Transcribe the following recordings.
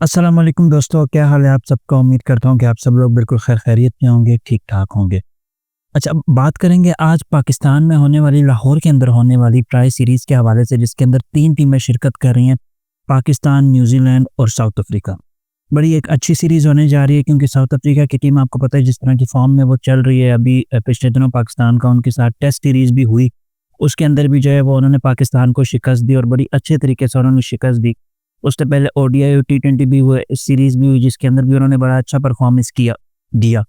अस्सलाम वालेकुम दोस्तों, क्या हाल है आप सबका? उम्मीद करता हूँ कि आप सब लोग बिल्कुल खैर खैरियत में होंगे, ठीक-ठाक होंगे। अच्छा, अब बात करेंगे आज पाकिस्तान में होने वाली, लाहौर के अंदर होने वाली ट्राई सीरीज़ के हवाले से, जिसके अंदर 3 टीमें शिरकत कर रही हैं, पाकिस्तान, न्यूज़ीलैंड और साउथ अफ्रीका। बड़ी एक अच्छी सीरीज़ होने जा रही है क्योंकि साउथ अफ्रीका की टीम आपको पता है जिस तरह की फ़ॉर्म में वो चल रही है। अभी पिछले दिनों पाकिस्तान का उनके साथ टेस्ट सीरीज़ भी हुई, उसके अंदर भी जो है वो उन्होंने पाकिस्तान को शिकस्त दी और बड़ी अच्छे तरीके से उन्होंने शिकस्त दी। उससे पहले ओडीआई और टी20 भी हुए, सीरीज़ भी हुई जिसके अंदर भी उन्होंने बड़ा अच्छा परफ़ॉर्मेंस दिया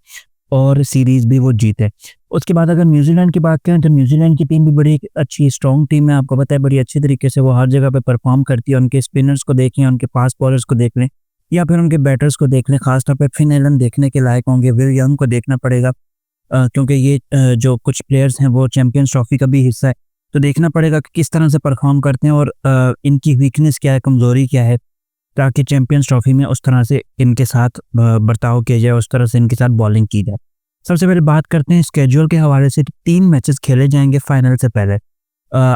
और सीरीज़ भी वो जीते। उसके बाद अगर न्यूज़ीलैंड की बात करें तो न्यूज़ीलैंड की टीम भी बड़ी एक अच्छी स्ट्रॉन्ग टीम है, आपको पता है बड़ी अच्छी तरीके से वो हर जगह पे परफ़ॉर्म करती है। उनके स्पिनर्स को देखें, उनके फास्ट बॉलर्स को देख लें या फिर उनके बैटर्स को देख लें, ख़ास तौर पे फिन एलन देखने के लायक होंगे, विल यंग को देखना पड़ेगा क्योंकि ये जो कुछ प्लेयर्स हैं वो चैंपियंस ट्रॉफ़ी का भी हिस्सा है। तो देखना पड़ेगा कि किस तरह से परफ़ॉर्म करते हैं और इनकी वीकनेस क्या है, कमज़ोरी क्या है, ताकि चैंपियंस ट्रॉफ़ी में उस तरह से इनके साथ बर्ताव किया जाए, उस तरह से इनके साथ बॉलिंग की जाए। सबसे पहले बात करते हैं स्केड्यूल के हवाले से। 3 मैचेस खेले जाएँगे फाइनल से पहले।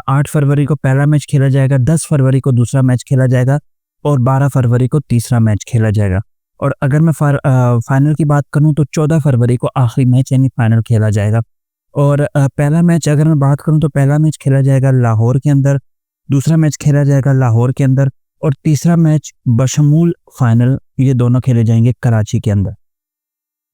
8 फरवरी को पहला मैच खेला जाएगा, 10 फरवरी को दूसरा मैच खेला जाएगा और 12 फरवरी को तीसरा मैच खेला जाएगा। और अगर मैं फाइनल की बात करूँ तो 14 फरवरी को आखिरी मैच यानी फाइनल खेला जाएगा। और पहला मैच अगर मैं बात करूँ तो पहला मैच खेला जाएगा लाहौर के अंदर, दूसरा मैच खेला जाएगा लाहौर के अंदर और तीसरा मैच बशमूल फाइनल ये दोनों खेले जाएंगे कराची के अंदर।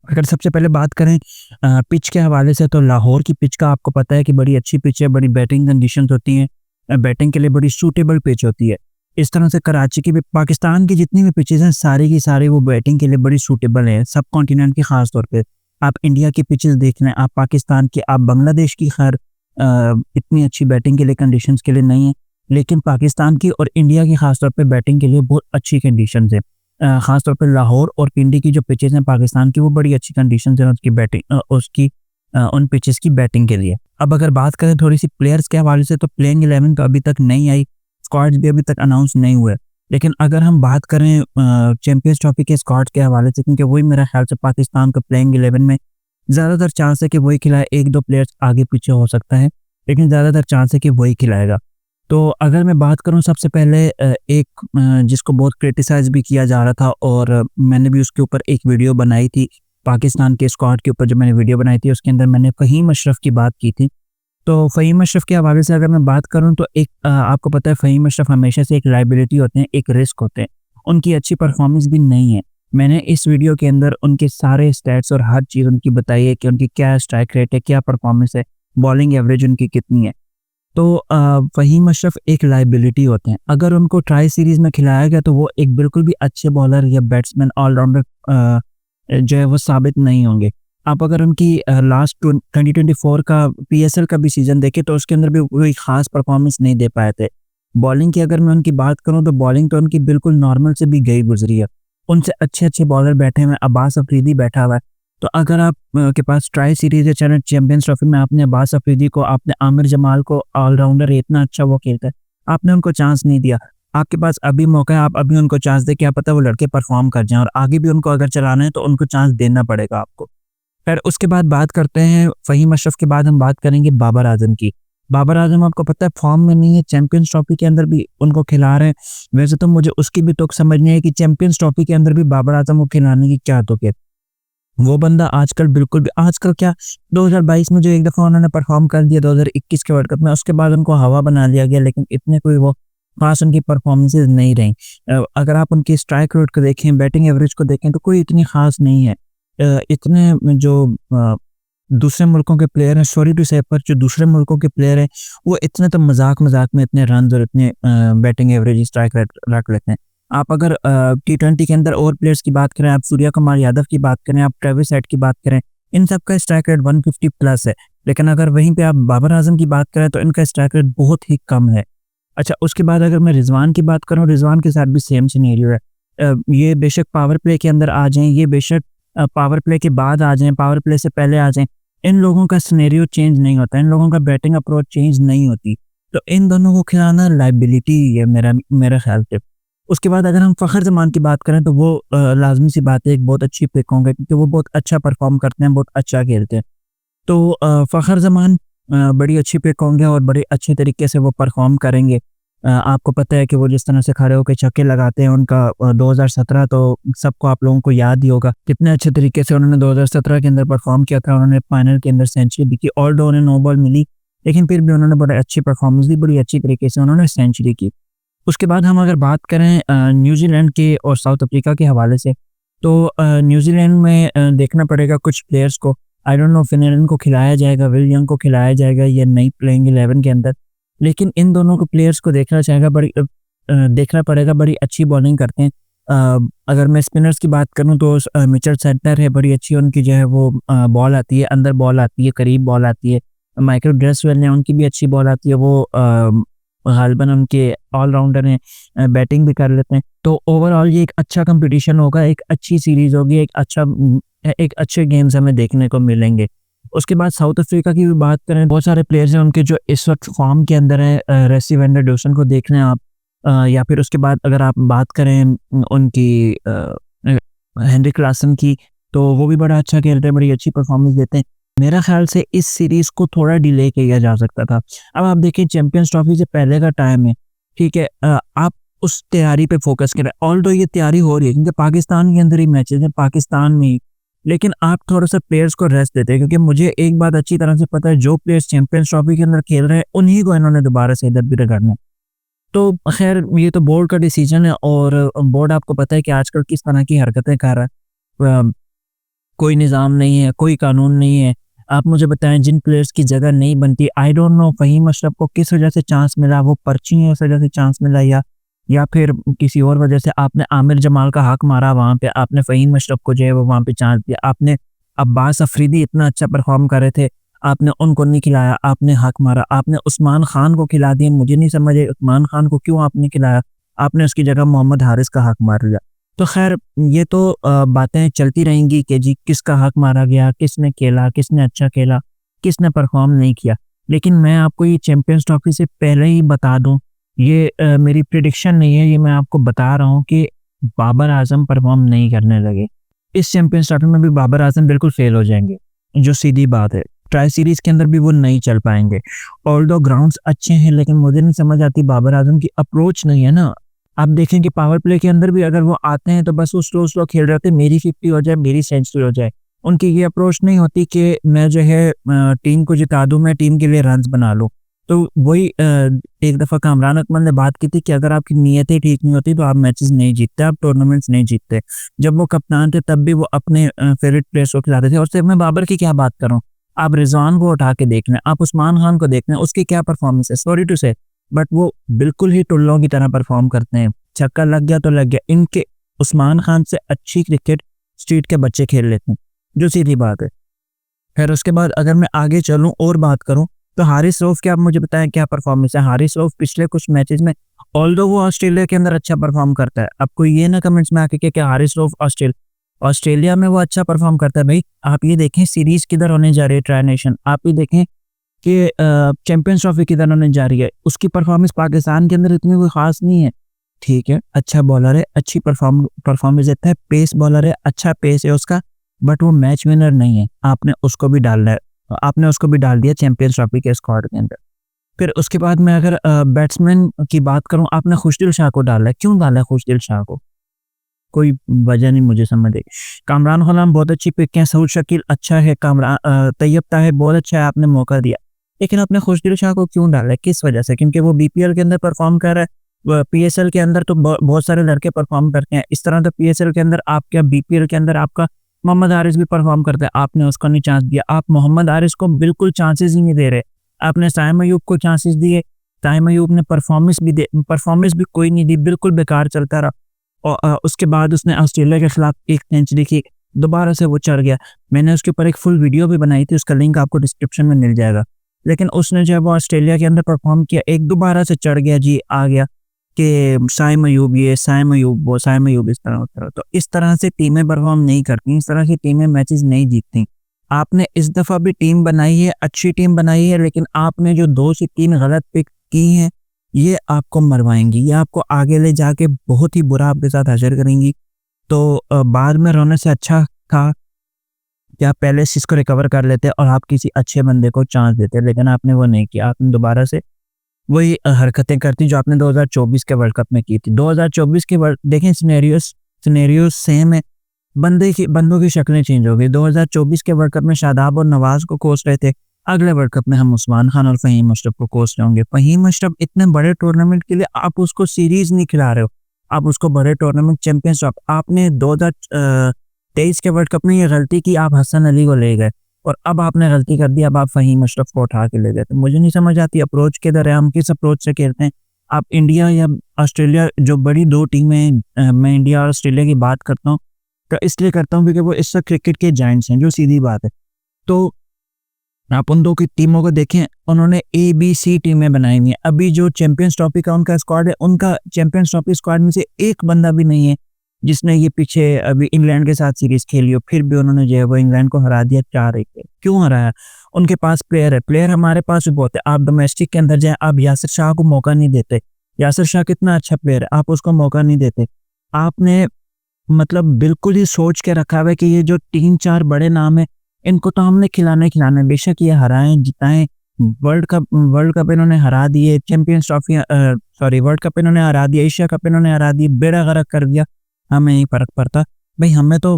अगर सबसे पहले बात करें पिच के हवाले से तो लाहौर की पिच का आपको पता है कि बड़ी अच्छी पिच है, बड़ी बैटिंग कंडीशंस होती हैं, बैटिंग के लिए बड़ी सूटेबल पिच होती है। इस तरह से कराची की भी, पाकिस्तान की जितनी भी पिचेज़ हैं सारी की सारी वो बैटिंग के लिए बड़ी सूटेबल हैं, सब कॉन्टिनेंट की ख़ास तौर पे। आप इंडिया की पिचेज़ देख लें, आप पाकिस्तान की, आप बांग्लादेश की, खैर इतनी अच्छी बैटिंग के लिए कंडीशंस के लिए नहीं है, लेकिन पाकिस्तान की और इंडिया की ख़ास तौर पे बैटिंग के लिए बहुत अच्छी कंडीशंस है। ख़ास तौर पे लाहौर और पिंडी की जो पिचेज़ हैं पाकिस्तान की, वो बड़ी अच्छी कंडीशंस हैं उसकी उन पिचेज़ की बैटिंग के लिए। अब अगर बात करें थोड़ी-सी प्लेयर्स के हवाले से तो प्लेइंग 11 तो अभी तक नहीं आई, स्क्वाड्स भी अभी तक अनाउंस नहीं हुए। लेकिन अगर हम बात करें चैंपियंस ट्रॉफी के स्क्वाड के हवाले से, क्योंकि वही मेरा ख़्याल से पाकिस्तान को प्लेइंग 11 में ज़्यादातर चांस है कि वही खिलाए, 1-2 प्लेयर्स आगे-पीछे हो सकता है, लेकिन ज़्यादातर चांस है कि वही खिलाएगा। तो अगर मैं बात करूँ सबसे पहले एक जिसको बहुत क्रिटिसाइज़ भी किया जा रहा था और मैंने भी उसके ऊपर एक वीडियो बनाई थी, पाकिस्तान के स्क्वाड के ऊपर जो मैंने वीडियो बनाई थी उसके अंदर मैंने फ़हीम अशरफ की बात की थी। तो फ़हीम अशरफ के हवाले से अगर मैं बात करूँ तो एक आपको पता है फ़हीम अशरफ हमेशा से एक लायबिलिटी होते हैं, एक रिस्क होते हैं। उनकी अच्छी परफ़ॉर्मेंस भी नहीं है। मैंने इस वीडियो के अंदर उनके सारे स्टैट्स और हर चीज़ उनकी बताई है कि उनकी क्या स्ट्राइक रेट है, क्या परफ़ॉर्मेंस है, बॉलिंग एवरेज उनकी कितनी है। तो फ़हीम अशरफ एक लायबिलिटी होते हैं। अगर उनको ट्राई सीरीज़ में खिलाया गया तो वो एक बिल्कुल भी अच्छे बॉलर या बैट्समैन ऑलराउंडर जो है वो साबित नहीं होंगे। आप अगर उनकी लास्ट 2024 का पीएसएल का भी सीज़न देखें तो उसके अंदर भी कोई ख़ास परफ़ॉर्मेंस नहीं दे पाए थे। बॉलिंग की अगर मैं उनकी बात करूँ तो बॉलिंग तो उनकी बिल्कुल नॉर्मल से भी गई गुज़री है। उनसे अच्छे-अच्छे बॉलर बैठे हुए हैं, अब्बास अफरीदी बैठा हुआ है। तो अगर आप के पास ट्राई सीरीज़ है, चाहे चैंपियंस ट्रॉफी में आपने अब्बास अफरीदी को, आपने आमिर जमाल को, ऑलराउंडर है, इतना अच्छा वो खेलता है, आपने उनको चांस नहीं दिया। आपके पास अभी मौका है, आप अभी उनको चांस दें, क्या पता वो लड़के परफ़ॉर्म कर जाएँ और आगे भी उनको अगर चलाना है तो उनको चांस देना पड़ेगा आपको। खैर उसके बाद बात करते हैं फ़हीम अशरफ के बाद हम बात करेंगे बाबर आज़म की। बाबर आज़म आपको पता है फ़ॉर्म में नहीं है, चैंपियंस ट्रॉफी के अंदर भी उनको खिला रहे हैं। वैसे तो मुझे उसकी भी तुक समझ नहीं आई कि चैंपियंस ट्रॉफी के अंदर भी बाबर आज़म को खिलाने की क्या तुक है। वो बंदा आजकल बिल्कुल भी, आजकल क्या, 2022 में जो एक दफ़ा उन्होंने परफ़ॉर्म कर दिया 2021 के वर्ल्ड कप में, उसके बाद उनको हवा बना दिया गया, लेकिन इतने कोई वो ख़ास उनकी परफ़ॉर्मेंसेज़ नहीं रहीं। अगर आप उनकी स्ट्राइक रेट को देखें, बैटिंग एवरेज को देखें तो कोई इतनी ख़ास नहीं है। इतने जो दूसरे मुल्कों के प्लेयर हैं, सॉरी टू से, पर जो दूसरे मुल्कों के प्लेयर हैं वो इतने तो मज़ाक-मज़ाक में इतने रन्स और इतने बैटिंग एवरेज, स्ट्राइक रेट रख लेते हैं। आप अगर टी20 के अंदर और प्लेयर्स की बात करें, आप सूर्या कुमार यादव की बात करें, आप ट्रेविस हेड की बात करें, इन सब का स्ट्राइक रेट 150 प्लस है। लेकिन अगर वहीं पे आप बाबर आज़म की बात करें तो इनका स्ट्राइक रेट बहुत ही कम है। अच्छा, उसके बाद अगर मैं रिज़वान की बात करूँ, रिज़वान के साथ भी सेम सिनेरियो है। ये बेशक पावर प्ले के अंदर आ जाएँ, ये बेशक पावर प्ले के बाद आ जाएँ, पावर प्ले से पहले आ जाएँ, इन लोगों का सिनेरियो चेंज नहीं होता, इन लोगों का बैटिंग अप्रोच चेंज नहीं होती। तो इन दोनों को खिलाना लायबिलिटी है मेरा ख़्याल से। उसके बाद अगर हम फ़खर ज़मान की बात करें तो वो लाज़मी सी बात है, एक बहुत अच्छी पिक होंगे क्योंकि वो बहुत अच्छा परफ़ॉर्म करते हैं, बहुत अच्छा खेलते हैं। तो फ़खर ज़मान बड़ी अच्छी पिक होंगे और बड़े अच्छे तरीके से वो परफ़ॉर्म करेंगे। आपको पता है कि वो जिस तरह से खड़े होके छक्के लगाते हैं उनका 2017 तो सबको आप लोगों को याद ही होगा। कितने अच्छे तरीके से उन्होंने 2017 के अंदर परफ़ॉर्म किया था। उन्होंने फाइनल के अंदर सेंचुरी भी की, ऑल्दो उन्हें नो बॉल मिली, लेकिन फिर भी उन्होंने बड़ी अच्छी परफ़ॉर्मेंस दी, बड़ी अच्छी तरीके से उन्होंने सेंचुरी की। उसके बाद हम अगर बात करें न्यूज़ीलैंड के और साउथ अफ्रीका के हवाले से, तो न्यूज़ीलैंड में देखना पड़ेगा कुछ प्लेयर्स को। आई डोंट नो फिनलैंड को खिलाया जाएगा, विल यंग को खिलाया जाएगा या नहीं प्लेइंग 11 के अंदर। लेकिन इन दोनों को प्लेयर्स को देखना पड़ेगा, बड़ी अच्छी बॉलिंग करते हैं। अगर मैं स्पिनर्स की बात करूँ तो मिचेल सेंटनर है, बड़ी अच्छी उनकी जो है वो बॉल आती है, अंदर बॉल आती है, करीब बॉल आती है। माइकल ब्रेसवेल है, उनकी भी अच्छी बॉल आती है, वो गालिबन उनके ऑलराउंडर हैं, बैटिंग भी कर लेते हैं। तो ओवरऑल ये एक अच्छा कॉम्पिटिशन होगा, एक अच्छी सीरीज़ होगी, एक अच्छे गेम्स हमें देखने को मिलेंगे। उसके बाद साउथ अफ्रीका की भी बात करें, बहुत सारे प्लेयर्स हैं उनके जो इस वक़्त फ़ॉर्म के अंदर हैं। रेसी वैन डर डोसन को देख लें आप, या फिर उसके बाद अगर आप बात करें उनकी हेनरी क्लासन की, तो वो भी बड़ा अच्छा खेलते हैं, बड़ी अच्छी परफ़ॉर्मेंस देते हैं। मेरा ख़्याल से इस सीरीज़ को थोड़ा डिले किया जा सकता था। अब आप देखिए चैंपियंस ट्रॉफ़ी से पहले का टाइम है, ठीक है? आप उस तैयारी पे फ़ोकस करें। ऑल्दो ये तैयारी हो रही है क्योंकि पाकिस्तान के अंदर ही मैचेज़ हैं, पाकिस्तान में ही। लेकिन आप थोड़ा-सा प्लेयर्स को रेस्ट देते हैं, क्योंकि मुझे एक बात अच्छी तरह से पता है, जो प्लेयर्स चैंपियंस ट्रॉफ़ी के अंदर खेल रहे हैं, उन्हीं को इन्होंने दोबारा से इधर भी रगड़ना है। तो ख़ैर ये तो बोर्ड का डिसीज़न है, और बोर्ड आपको पता है कि आजकल किस तरह की हरकतें कर रहा है। कोई निज़ाम नहीं है, कोई कानून नहीं है। आप मुझे बताएँ जिन प्लेयर्स की जगह नहीं बनती, I don't know Fahim Ashraf को किस वजह से चांस मिला, वो पर्ची है उस वजह से चांस मिला, या फिर किसी और वजह से आपने आमिर जमाल का हक मारा वहाँ पे, आपने फ़हीम अशरफ को जो है वो वहाँ पे चांस दिया। आपने अब्बास अफरीदी इतना अच्छा परफ़ॉर्म कर रहे थे, आपने उनको नहीं खिलाया, आपने हक मारा। आपने उस्मान खान को खिला दिया, मुझे नहीं समझ आई उस्मान खान को क्यों आपने खिलाया? आपने उसकी जगह मोहम्मद हारिस का हक मार लिया। तो ख़ैर ये तो बातें चलती रहेंगी कि जी किसका हक मारा गया, किसने खेला, किसने अच्छा खेला, किसने परफ़ॉर्म नहीं किया। लेकिन मैं आपको ये चैंपियंस ट्रॉफ़ी से पहले ही बता दूँ, ये मेरी प्रेडिक्शन नहीं है, ये मैं आपको बता रहा हूँ कि बाबर आज़म परफ़ॉर्म नहीं करने लगे। इस चैंपियंस ट्रॉफ़ी में भी बाबर आज़म बिल्कुल फ़ेल हो जाएँगे, जो सीधी बात है। ट्राई सीरीज़ के अंदर भी वो नहीं चल पाएँगे। ऑल्दो ग्राउंड्स अच्छे हैं, लेकिन मुझे नहीं समझ आती बाबर आज़म की अप्रोच नहीं है ना। आप देखें कि पावर प्ले के अंदर भी अगर वो आते हैं तो बस वो स्लो-स्लो खेल रहे होते हैं, मेरी 50 हो जाए, मेरी सेंचुरी हो जाए। उनकी ये अप्रोच नहीं होती कि मैं जो है टीम को जिता दूँ, मैं टीम के लिए रन्स बना लूँ। तो वही एक दफ़ा कामरान अकमल ने बात की थी कि अगर आपकी नीयतें ठीक नहीं होती तो आप मैचेज़ नहीं जीतते, आप टूर्नामेंट्स नहीं जीतते। जब वो कप्तान थे तब भी वो अपने फ़ेवरेट प्लेयर्स को खिलाते थे, और सिर्फ मैं बाबर की क्या बात करूँ, आप रिज़वान को उठा के देख लें, आप उस्मान खान को देख लें, उसकी क्या परफ़ॉर्मेंस है, सॉरी टू से, बट वो बिल्कुल ही टुल्लों की तरह परफ़ॉर्म करते हैं। छक्का लग गया तो लग गया। इनके उस्मान खान से अच्छी क्रिकेट स्ट्रीट के बच्चे खेल लेते हैं, जो सीधी बात है। फिर उसके बाद अगर मैं आगे चलूँ और बात करूँ, तो हारिस रऊफ़ की आप मुझे बताएँ क्या परफ़ॉर्मेंस है? हारिस रऊफ़ पिछले कुछ मैचेज़ में, ऑल्दो वो ऑस्ट्रेलिया के अंदर अच्छा परफ़ॉर्म करता है। अब कोई ये ना कमेंट्स में आके कि क्या हारिस रऊफ़ ऑस्ट्रेलिया में वो अच्छा परफ़ॉर्म करता है। भई आप ये देखें सीरीज़ किधर होने जा रही है, ट्राई नेशन। आप ये देखें कि चैंपियंस ट्रॉफ़ी किधर होने जा रही है। उसकी परफ़ॉर्मेंस पाकिस्तान के अंदर इतनी कोई ख़ास नहीं है। ठीक है, अच्छा बॉलर है, अच्छी परफ़ॉर्मेंस देता है, पेस बॉलर है, अच्छा पेस है उसका, बट वो मैच विनर नहीं है। आपने उसको भी डाल दिया चैंपियंस ट्रॉफ़ी के स्क्वाड के अंदर। फिर उसके बाद मैं अगर बैट्समैन की बात करूँ, आपने खुशदिल शाह को डाला है। क्यों डाला है खुशदिल शाह को? कोई वजह नहीं मुझे समझ आई। कामरान ग़ुलाम बहुत अच्छी पिक है, सऊद शकील अच्छा है, तैयब ताहिर बहुत अच्छा है, आपने मौका दिया। लेकिन आपने खुशदिल शाह को क्यों डाला है? किस वजह से? क्योंकि वो बीपीएल के अंदर परफ़ॉर्म कर रहा है। पीएसएल के अंदर तो बहुत सारे लड़के परफ़ॉर्म करते हैं। इस तरह तो पीएसएल के अंदर आपका, बीपीएल के अंदर आपका मोहम्मद हारिस भी परफ़ॉर्म करता है, आपने उसको नहीं चांस दिया। आप मोहम्मद हारिस को बिल्कुल चांसेस ही नहीं दे रहे। आपने साइम अय्यूब को चांसेस दिए, साइम अय्यूब ने परफ़ॉर्मेंस भी कोई नहीं दी, बिल्कुल बेकार चलता रहा। और उसके बाद उसने ऑस्ट्रेलिया के खिलाफ एक सेंचुरी की, दोबारा से वो चढ़ गया। मैंने उसके ऊपर एक फुल वीडियो भी बनाई थी, उसका लिंक आपको डिस्क्रिप्शन में मिल जाएगा। लेकिन उसने जो है वो ऑस्ट्रेलिया के अंदर परफ़ॉर्म किया, एक दोबारा से चढ़ गया जी, आ गया कि साइम अय्यूब ये, साइम अय्यूब वो, साइम अय्यूब इस तरह होता है। तो इस तरह से टीमें परफ़ॉर्म नहीं करती, इस तरह की टीमें मैचेज़ नहीं जीतती। आपने इस दफ़ा भी टीम बनाई है, अच्छी टीम बनाई है, लेकिन आपने जो 2 से 3 गलत पिक की हैं, ये आपको मरवाएँगी, ये आपको आगे ले जाके बहुत ही बुरा आपके साथ हशर करेंगी। तो बाद में रोने से अच्छा था कि आप पहले से इसको रिकवर कर लेते और आप किसी अच्छे बंदे को चांस देते, लेकिन आपने वो नहीं किया। आपने दोबारा से वही हरकतें करती जो आपने 2024 के वर्ल्ड कप में की थी। 2024 के वर्ल्ड देखें सिनेरियो सेम है, बंदों की शक्लें चेंज हो गई। 2024 के वर्ल्ड कप में शादाब और नवाज को कोच रहे थे, अगले वर्ल्ड कप में हम उस्मान खान और फ़हीम अशरफ को कोच रहे होंगे। फ़हीम अशरफ इतने बड़े टूर्नामेंट के लिए आप उसको सीरीज नहीं खिला रहे हो, आप उसको बड़े टूर्नामेंट चैंपियंस आपने 2023 के वर्ल्ड कप में ये गलती की, आप हसन अली को ले गए और अब आपने गलती कर दी, अब आप फ़हीम अशरफ को उठा के ले गए। तो मुझे नहीं समझ आती अप्रोच किधर है, हम किस अप्रोच से खेलते हैं। आप इंडिया या ऑस्ट्रेलिया जो बड़ी 2 टीमें मैं इंडिया और ऑस्ट्रेलिया की बात करता हूँ, तो इसलिए करता हूँ क्योंकि वो इस वक़्त क्रिकेट के जायंट्स हैं, जो सीधी बात है। तो आप उन 2 की टीमों को देखें, उन्होंने ABC टीमें बनाई हुई हैं। अभी जो चैंपियंस ट्रॉफी का उनका स्क्वाड है, उनका चैंपियंस ट्रॉफी स्क्वाड में से एक बंदा भी नहीं है जिसने ये पीछे अभी इंग्लैंड के साथ सीरीज खेली हो, फिर भी उन्होंने जो है वो इंग्लैंड को हरा दिया 4-1 पे। क्यों हराया? उनके पास प्लेयर है, प्लेयर हमारे पास भी बहुत है। आप डोमेस्टिक के अंदर जाएँ, आप यासिर शाह को मौका नहीं देते। यासिर शाह कितना अच्छा प्लेयर है, आप उसको मौका नहीं देते। आपने मतलब बिल्कुल ही सोच के रखा हुआ है कि ये जो 3-4 बड़े नाम हैं, इनको तो हमने खिलाना है। बेशक ये हराएँ, जिताएँ, वर्ल्ड कप इन्होंने हरा दिए, चैंपियंस ट्रॉफी वर्ल्ड कप इन्होंने हरा दिया, एशिया कप इन्होंने हरा दिए, बेड़ा गर्क कर दिया, हमें नहीं फ़र्क पड़ता। भई हमें तो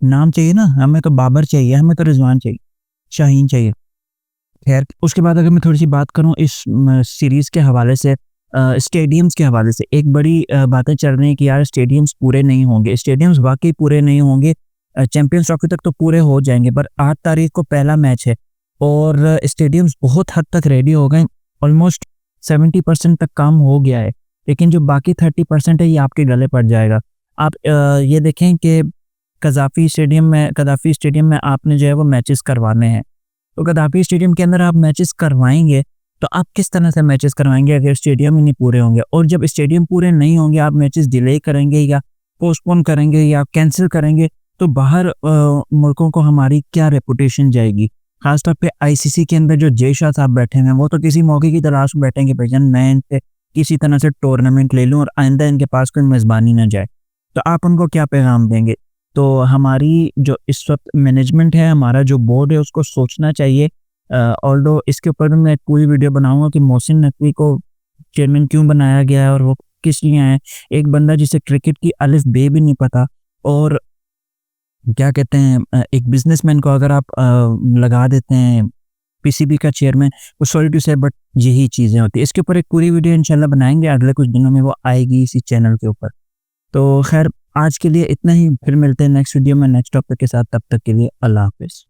नाम चाहिए ना, हमें तो बाबर चाहिए, हमें तो रिज़वान चाहिए, शाहीन चाहिए। ख़ैर उसके बाद अगर मैं थोड़ी-सी बात करूँ इस सीरीज़ के हवाले से, स्टेडियम्स के हवाले से एक बड़ी बातें चल रही हैं कि यार स्टेडियम्स पूरे नहीं होंगे। स्टेडियम्स वाक़ई पूरे नहीं होंगे, चैंपियंस ट्रॉफी तक तो पूरे हो जाएँगे, पर 8 तारीख को पहला मैच है और स्टेडियम्स बहुत हद तक रेडी हो गए, ऑलमोस्ट 70% तक काम हो गया है। लेकिन जो बाकी 30% है ये आपके गले पड़ जाएगा। आप ये देखें कि कज़ाफ़ी स्टेडियम में आपने जो है वो मैचेस करवाने हैं। तो गद्दाफ़ी स्टेडियम के अंदर आप मैचेस करवाएँगे, तो आप किस तरह से मैचेस करवाएँगे अगर स्टेडियम ही नहीं पूरे होंगे? और जब स्टेडियम पूरे नहीं होंगे, आप मैचेस डिले करेंगे या पोस्टपोन करेंगे या कैंसल करेंगे, तो बाहर मुल्कों को हमारी क्या रेपुटेशन जाएगी? ख़ास तौर पे ICC के अंदर जो जय शाह साहब बैठे हैं, वो तो किसी मौके की तलाश में बैठे हैं कि भईजान मैं इनसे किसी तरह से टूर्नामेंट ले लूँ और आइंदा इनके पास कोई मेज़बानी ना जाए। तो आप उनको क्या पैगाम देंगे? तो हमारी जो इस वक़्त मैनेजमेंट है, हमारा जो बोर्ड है, उसको सोचना चाहिए। ऑल्दो इसके ऊपर भी मैं एक पूरी वीडियो बनाऊँगा कि मोहसिन नकवी को चेयरमैन क्यों बनाया गया है और वो किस लिए आए हैं। एक बंदा जिसे क्रिकेट की अलिफ बे भी नहीं पता और क्या कहते हैं, एक बिज़नेसमैन को अगर आप लगा देते हैं PCB का चेयरमैन, वो सॉरी टू से बट यही चीज़ें होती हैं। इसके ऊपर एक पूरी वीडियो इंशाल्लाह बनाएँगे, अगले कुछ दिनों में वो आएगी इसी चैनल के ऊपर। तो ख़ैर आज के लिए इतना ही, फिर मिलते हैं नेक्स्ट वीडियो में नेक्स्ट टॉपिक के साथ, तब तक के लिए अल्लाह हाफ़िज़।